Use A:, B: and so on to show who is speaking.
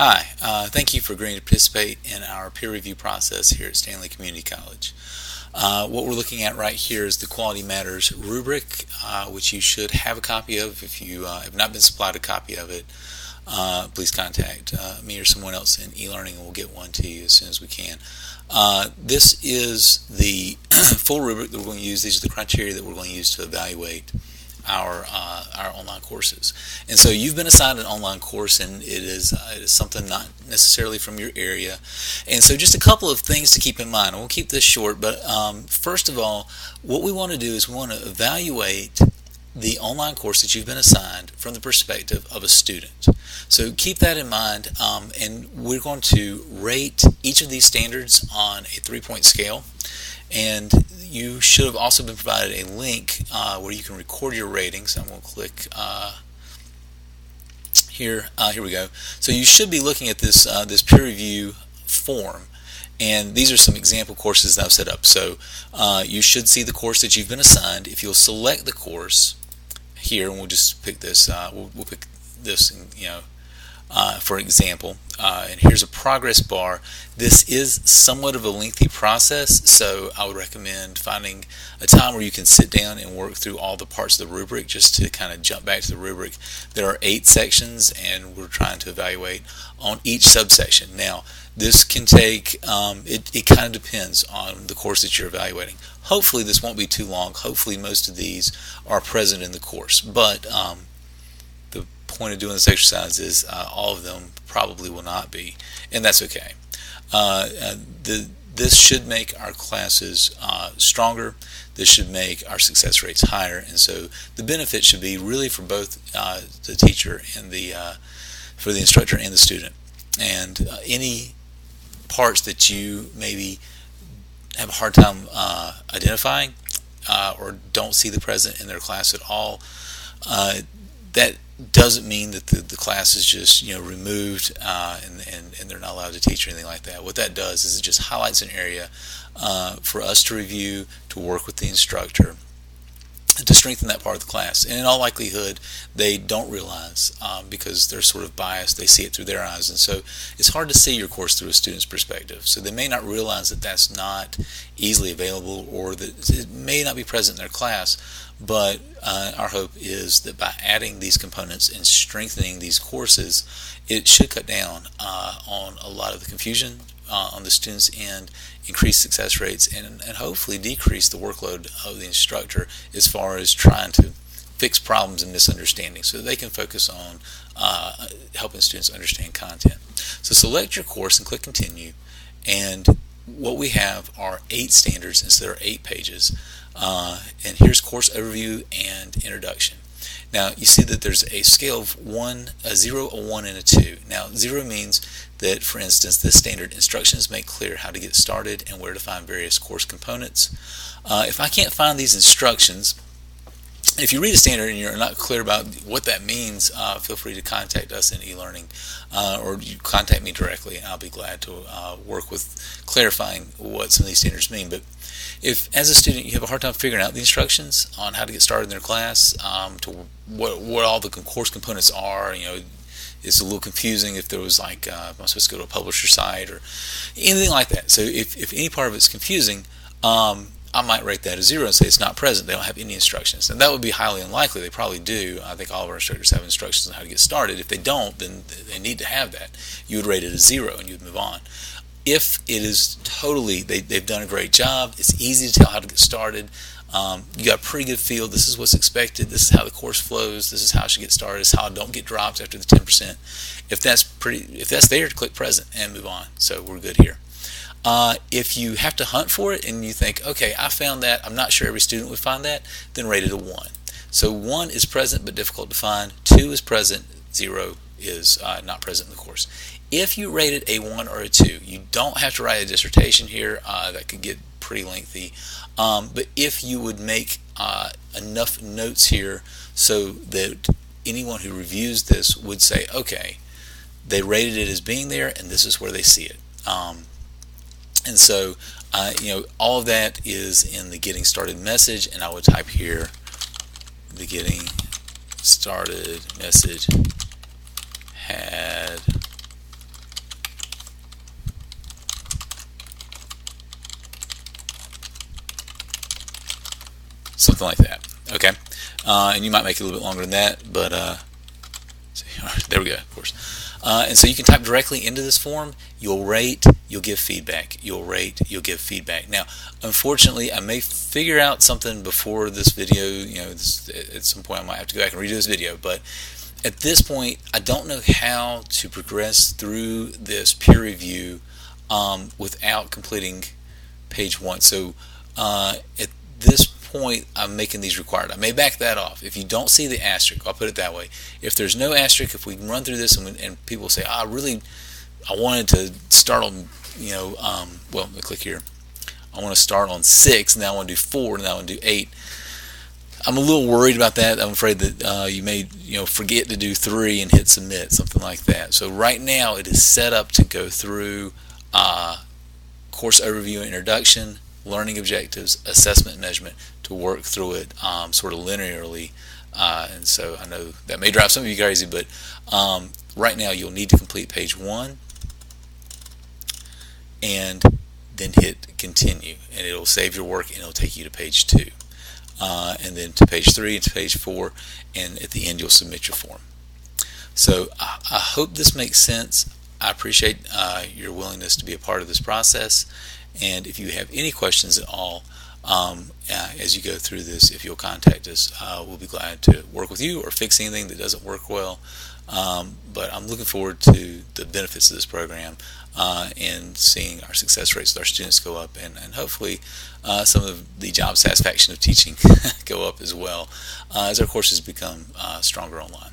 A: Hi, thank you for agreeing to participate in our peer review process here at Stanley Community College. What we're looking at right here is the Quality Matters rubric, which you should have a copy of. If you have not been supplied a copy of it, please contact me or someone else in e-learning and we'll get one to you as soon as we can. This is the full rubric that we're going to use. These are the criteria that we're going to use to evaluate our online courses. And so you've been assigned an online course, and it is something not necessarily from your area. And so just a couple of things to keep in mind. We'll keep this short, but first of all, what we want to do is we want to evaluate the online course that you've been assigned from the perspective of a student. So keep that in mind, and we're going to rate each of these standards on a 3-point scale. And you should have also been provided a link where you can record your ratings. I'm going to click here. Here we go. So you should be looking at this peer review form, and these are some example courses that I've set up. So you should see the course that you've been assigned. If you'll select the course here, and we'll just pick this. We'll pick this, and, for example, and here's a progress bar. This is somewhat of a lengthy process, so I would recommend finding a time where you can sit down and work through all the parts of the rubric. Just to kind of jump back to the rubric, there are 8 sections, and we're trying to evaluate on each subsection. Now, this can take, it kind of depends on the course that you're evaluating. Hopefully this won't be too long. Hopefully most of these are present in the course, but the point of doing this exercise is all of them probably will not be, and that's okay. This should make our classes stronger. This should make our success rates higher, and so the benefit should be really for both the teacher and for the instructor and the student. And any parts that you maybe have a hard time identifying or don't see the present in their class at all, that doesn't mean that the class is just removed and they're not allowed to teach or anything like that. What that does is it just highlights an area for us to review, to work with the instructor, to strengthen that part of the class. And in all likelihood, they don't realize because they're sort of biased. They see it through their eyes, and so it's hard to see your course through a student's perspective. So they may not realize that that's not easily available, or that it may not be present in their class. But our hope is that by adding these components and strengthening these courses, it should cut down on a lot of the confusion on the students' end, increase success rates, and hopefully decrease the workload of the instructor as far as trying to fix problems and misunderstandings, so that they can focus on helping students understand content. So select your course and click Continue, and what we have are 8 standards instead of 8 pages. And here's course overview and introduction. Now you see that there's a scale of 0, a 1, and a 2. Now 0 means that, for instance, this standard instructions make clear how to get started and where to find various course components. If I can't find these instructions, if you read a standard and you're not clear about what that means, feel free to contact us in e-learning, or you contact me directly, and I'll be glad to work with clarifying what some of these standards mean. But if, as a student, you have a hard time figuring out the instructions on how to get started in their class, to what all the course components are, it's a little confusing if there was like, am I supposed to go to a publisher site or anything like that. So if any part of it's confusing, I might rate that a 0 and say it's not present. They don't have any instructions. And that would be highly unlikely. They probably do. I think all of our instructors have instructions on how to get started. If they don't, then they need to have that. You would rate it a 0 and you would move on. If it is totally, they've done a great job, it's easy to tell how to get started, you got a pretty good feel, this is what's expected, this is how the course flows, this is how it should get started, this is how I don't get dropped after the 10%. If that's there, click present and move on. So we're good here. If you have to hunt for it and you think, okay, I found that, I'm not sure every student would find that, then rate it a 1. So 1 is present but difficult to find, 2 is present, 0 is not present in the course. If you rate it a 1 or a 2, you don't have to write a dissertation here. That could get pretty lengthy. But if you would make enough notes here so that anyone who reviews this would say, okay, they rated it as being there, and this is where they see it. And so, all of that is in the Getting Started message, and I would type here the Getting Started message had something like that. Okay, and you might make it a little bit longer than that, but there we go, of course. And so you can type directly into this form. You'll rate, you'll give feedback. You'll rate, you'll give feedback. Now, unfortunately, I may figure out something before this video. At some point I might have to go back and redo this video. But at this point, I don't know how to progress through this peer review without completing page 1. So at this point, I'm making these required. I may back that off. If you don't see the asterisk, I'll put it that way. If there's no asterisk, if we can run through this and people say, I wanted to start on, well, let me click here. I want to start on 6, now I want to do 4, and now I want to do 8. I'm a little worried about that. I'm afraid that you may forget to do 3 and hit submit, something like that. So right now it is set up to go through course overview and introduction, learning objectives, assessment and measurement, to work through it sort of linearly. And so I know that may drive some of you crazy, but right now you'll need to complete page 1 and then hit continue, and it'll save your work and it'll take you to page 2. And then to page 3 and to page 4, and at the end you'll submit your form. So I hope this makes sense. I appreciate your willingness to be a part of this process, and if you have any questions at all as you go through this, if you'll contact us, we'll be glad to work with you or fix anything that doesn't work well. But I'm looking forward to the benefits of this program and seeing our success rates with our students go up, and hopefully some of the job satisfaction of teaching go up as well as our courses become stronger online.